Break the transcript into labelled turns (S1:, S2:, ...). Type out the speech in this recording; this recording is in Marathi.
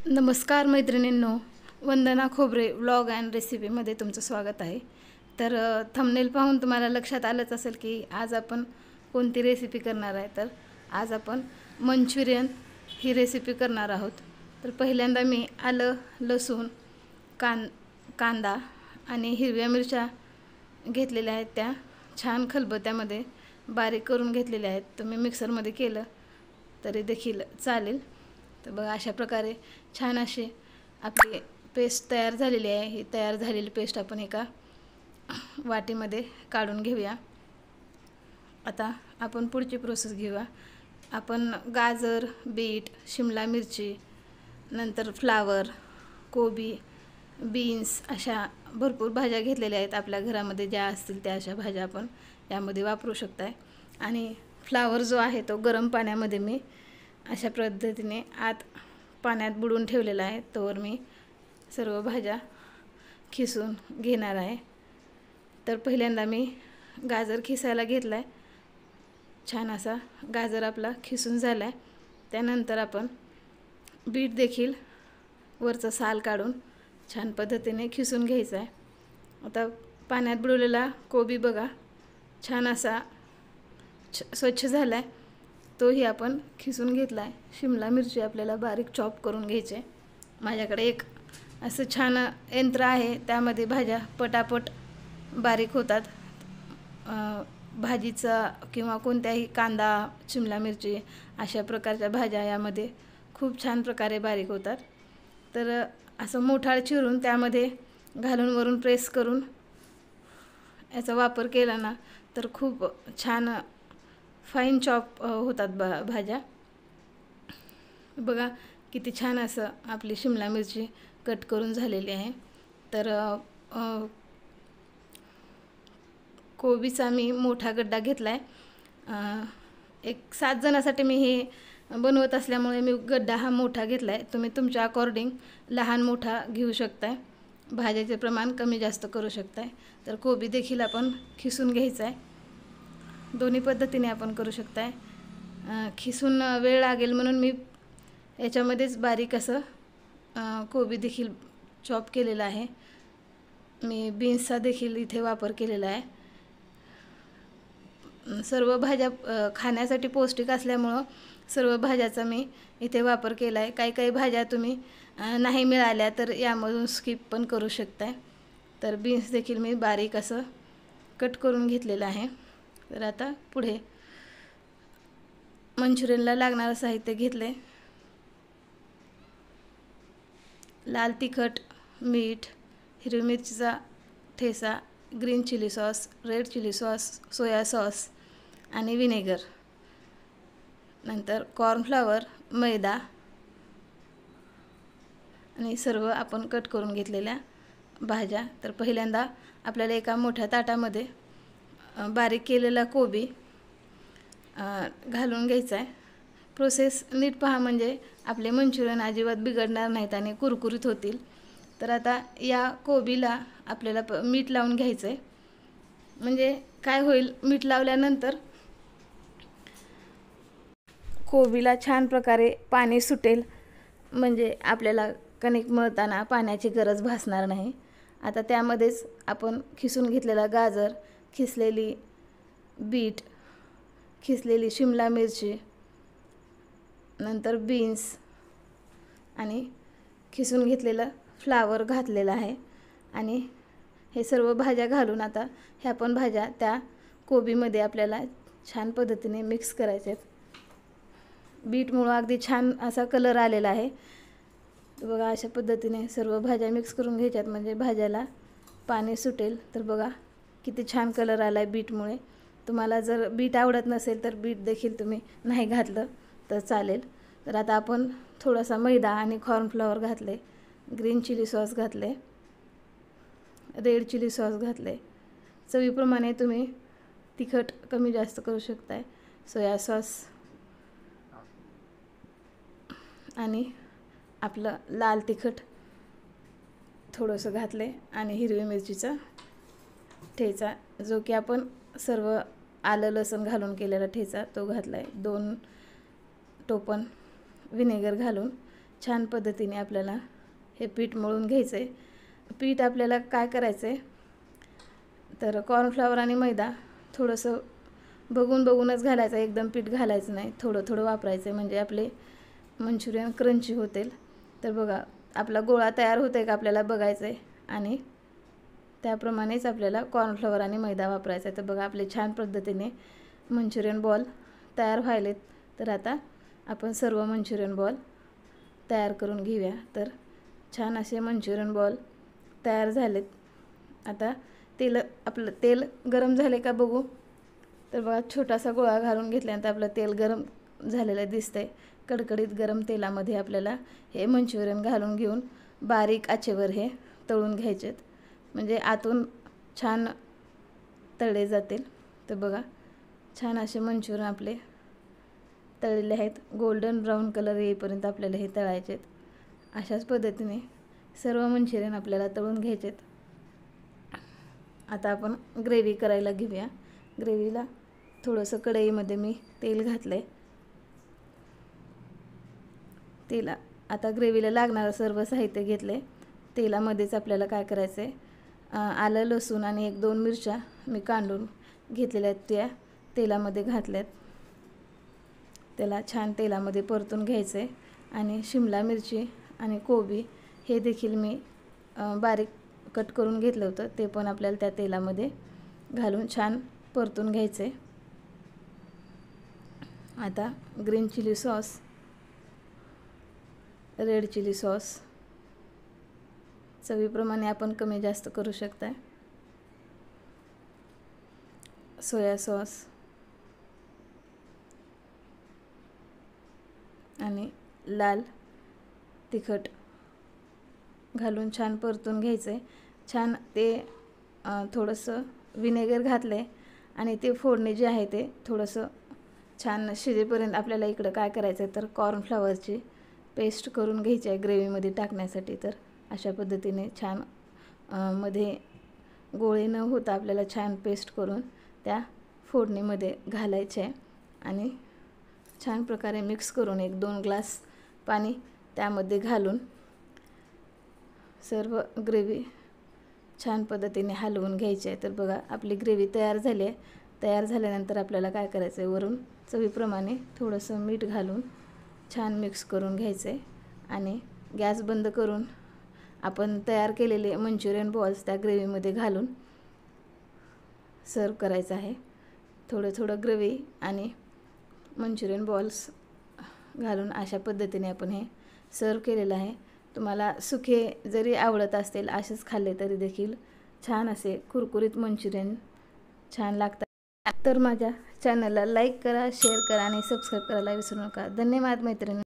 S1: नमस्कार मैत्रिणींनो, वंदना खोबरे व्लॉग अँड रेसिपीमध्ये तुमचं स्वागत आहे। तर थंबनेल पाहून तुम्हाला लक्षात आलंच असेल की आज आपण कोणती रेसिपी करणार आहे। तर आज आपण मंचुरियन ही रेसिपी करणार आहोत। तर पहिल्यांदा मी आलं, लसूण, कांदा आणि हिरव्या मिरच्या घेतलेल्या आहेत, त्या छान खलबत्त्यामध्ये बारीक करून घेतलेल्या आहेत। तुम्ही मिक्सरमध्ये केलं तरी देखील चालेल। तर बघा, अशा प्रकारे छान अशी आपली पेस्ट तयार झालेली आहे। ही तयार झालेली पेस्ट आपण एका वाटीमध्ये काढून घेऊया। आता आपण पुढची प्रोसेस घेऊया। आपण गाजर, बीट, शिमला मिरची, नंतर फ्लावर, कोबी, बीन्स अशा भरपूर भाज्या घेतलेल्या आहेत। आपल्या घरामध्ये ज्या असतील त्या अशा भाज्या आपण यामध्ये वापरू शकताय। आणि फ्लावर जो आहे तो गरम पाण्यामध्ये मी अशा पद्धतीने आत पाण्यात बुडवून ठेवलेला आहे। तोवर मी सर्व भाज्या खिसून घेणार आहे। तर पहिल्यांदा मी गाजर खिसायला घेतला आहे। छान असा गाजर आपला खिसून झाला आहे। त्यानंतर आपण बीट देखील वरचं साल काढून छान पद्धतीने खिसून घ्यायचा आहे। आता पाण्यात बुडवलेला कोबी बघा छान असा स्वच्छ झाला आहे, तोही आपण खिसून घेतला आहे। शिमला मिरची आपल्याला बारीक चॉप करून घ्यायचे। माझ्याकडे एक असं छान यंत्र आहे, त्यामध्ये भाज्या पटापट बारीक होतात। भाजीचा किंवा कोणत्याही कांदा, शिमला मिरची अशा प्रकारच्या भाज्या यामध्ये खूप छान प्रकारे बारीक होतात। तर असं मोठाळ चिरून त्यामध्ये घालून वरून प्रेस करून याचा वापर केला ना तर खूप छान फाईन चॉप होतात भाज्या। बघा किती छान असं आपली शिमला मिरची कट करून झालेली आहे। तर कोबीचा मी मोठा गड्डा घेतला आहे। एक 7 जणांसाठी मी हे बनवत असल्यामुळे मी गड्डा हा मोठा घेतला आहे। तुम्ही तुमच्या अकॉर्डिंग लहान मोठा घेऊ शकताय, भाज्याचे प्रमाण कमी जास्त करू शकताय। तर कोबी देखील आपण खिसून घ्यायचा आहे। दोन्ही पद्धतीने आपण करू शकताय। खिसून वेळ लागेल म्हणून मी याच्यामध्येच बारीक असं कोबी देखील चॉप केलेला आहे। मी बीन्सचा देखील इथे वापर केलेला आहे। सर्व भाज्या खाण्यासाठी पौष्टिक असल्यामुळं सर्व भाज्याचा मी इथे वापर केला आहे। काही भाज्या तुम्ही नाही मिळाल्या तर यामधून स्किप पण करू शकताय। तर बीन्स देखील मी बारीक असं कट करून घेतलेलं आहे। तर आता पुढे मंचुरियनला लागणारं साहित्य घेतले। लाल तिखट, मीठ, हिरवी मिरचीचा ठेचा, green chilli sauce, red chilli sauce, soya sauce आणि विनेगर, नंतर कॉर्नफ्लॉवर, मैदा आणि सर्व आपण कट करून घेतलेल्या भाज्या। तर पहिल्यांदा आपल्याला एका मोठ्या ताटामध्ये बारीक केलेला कोबी घालून घ्यायचा आहे। प्रोसेस नीट पहा, म्हणजे आपले मंचुरियन अजिबात बिघडणार नाहीत आणि कुरकुरीत होतील। तर आता या कोबीला आपल्याला मीठ लावून घ्यायचं आहे। म्हणजे काय होईल, मीठ लावल्यानंतर कोबीला छान प्रकारे पाणी सुटेल, म्हणजे आपल्याला कणिक मळताना पाण्याची गरज भासणार नाही। आता त्यामध्येच आपण खिसून घेतलेला गाजर, खिसलेली बीट, खिसलेली शिमला मिरची, नंतर बीन्स आणि खिसून घेतलेलं फ्लावर घातलेलं आहे। आणि हे सर्व भाज्या घालून आता ह्या पण भाज्या त्या कोबीमध्ये आपल्याला छान पद्धतीने मिक्स करायचे आहेत। बीटमुळं अगदी छान असा कलर आलेला आहे। बघा, अशा पद्धतीने सर्व भाज्या मिक्स करून घ्यायच्यात, म्हणजे भाज्याला पाणी सुटेल। तर बघा किती छान कलर आला आहे बीटमुळे। तुम्हाला जर बीट आवडत नसेल तर बीट देखील तुम्ही नाही घातलं तर चालेल। तर आता आपण थोडासा मैदा आणि कॉर्नफ्लॉवर घातले, ग्रीन चिली सॉस घातले, रेड चिली सॉस घातले, चवीप्रमाणे तुम्ही तिखट कमी जास्त करू शकताय, सोया सॉस आणि आपलं लाल तिखट थोडंसं घातले आणि हिरवी मिरचीचा ठेचा, जो की आपण सर्व आलं लसूण घालून केलेला ठेचा तो घातला आहे। 2 टोपण विनेगर घालून छान पद्धतीने आपल्याला हे पीठ मळून घ्यायचं आहे. पीठ आपल्याला काय करायचं आहे तर कॉर्नफ्लॉवर आणि मैदा थोडंसं बघूनच घालायचं, एकदम पीठ घालायचं नाही, थोडं थोडं वापरायचं आहे, म्हणजे आपले मंचुरियन क्रंची होतील. तर बघा आपला गोळा तयार होतो आहे का आपल्याला बघायचं आहे आणि त्याप्रमाणेच आपल्याला कॉर्नफ्लॉवर आणि मैदा वापरायचा आहे. तर बघा आपले छान पद्धतीने मंचुरियन बॉल तयार व्हायलेत. तर आता आपण सर्व मंचुरियन बॉल तयार करून घेऊया. तर छान असे मंचुरियन बॉल तयार झालेत. आता आपलं तेल गरम झाले का बघू. तर बघा छोटासा गोळा घालून घेतल्यानंतर आपलं तेल गरम झालेलं दिसतंय. कडकडीत गरम तेलामध्ये आपल्याला हे मंचुरियन घालून घेऊन बारीक आचेवर हे तळून घ्यायचेत, म्हणजे आतून छान तळले जातील. तर बघा छान असे मंचुरियन आपले तळलेले आहेत. गोल्डन ब्राऊन कलर येईपर्यंत आपल्याला हे तळायचे आहेत. अशाच पद्धतीने सर्व मंचुरियन आपल्याला तळून घ्यायचेत. आता आपण ग्रेव्ही करायला घेऊया. ग्रेव्हीला थोडंसं कढईमध्ये मी तेल घातलं आहे. आता ग्रेव्हीला लागणारं सर्व साहित्य घेतलं आहे. तेलामध्येच आपल्याला काय करायचं आहे, आलं लसूण आणि 1-2 मिरच्या मी कांडून घेतलेल्या आहेत, त्या तेलामध्ये घातल्यात. त्याला छान तेलामध्ये परतून घ्यायचं आहे. आणि शिमला मिरची आणि कोबी हे देखील मी बारीक कट करून घेतलं होतं, ते पण आपल्याला त्या तेलामध्ये घालून छान परतून घ्यायचं आहे. आता green chilli sauce, red chilli sauce चवीप्रमाणे आपण कमी जास्त करू शकता. सोया सॉस आणि लाल तिखट घालून छान परतून घ्यायचं आहे. छान ते थोडंसं विनेगर घातलं आहे आणि ते फोडणी जे आहे ते थोडंसं छान शिजेपर्यंत आपल्याला इकडं काय करायचं आहे तर कॉर्नफ्लॉवरची पेस्ट करून घ्यायची आहे ग्रेव्हीमध्ये टाकण्यासाठी. तर अशा पद्धतीने छान मध्ये गोळे न होता आपल्याला छान पेस्ट करून त्या फोडणीमध्ये घालायचे आहे आणि छान प्रकारे मिक्स करून 1-2 ग्लास पाणी त्यामध्ये घालून सर्व ग्रेव्ही छान पद्धतीने हलवून घ्यायची आहे. तर बघा आपली ग्रेव्ही तयार झाली आहे. तयार झाल्यानंतर आपल्याला काय करायचं आहे, वरून चवीप्रमाणे थोडंसं मीठ घालून छान मिक्स करून घ्यायचं आहे आणि गॅस बंद करून आपण तयार केलेले मंचुरियन बॉल्स त्या ग्रेव्हीमध्ये घालून सर्व करायचं आहे. थोडं ग्रेव्ही आणि मंचुरियन बॉल्स घालून अशा पद्धतीने आपण हे सर्व केलेलं आहे. तुम्हाला सुके जरी आवडत असतील असेच खाल्ले तरी देखील छान असे कुरकुरीत मंचुरियन छान लागतात. तर माझ्या चॅनलला लाईक करा, शेअर करा आणि सबस्क्राईब करायला विसरू नका. धन्यवाद मैत्रिणी.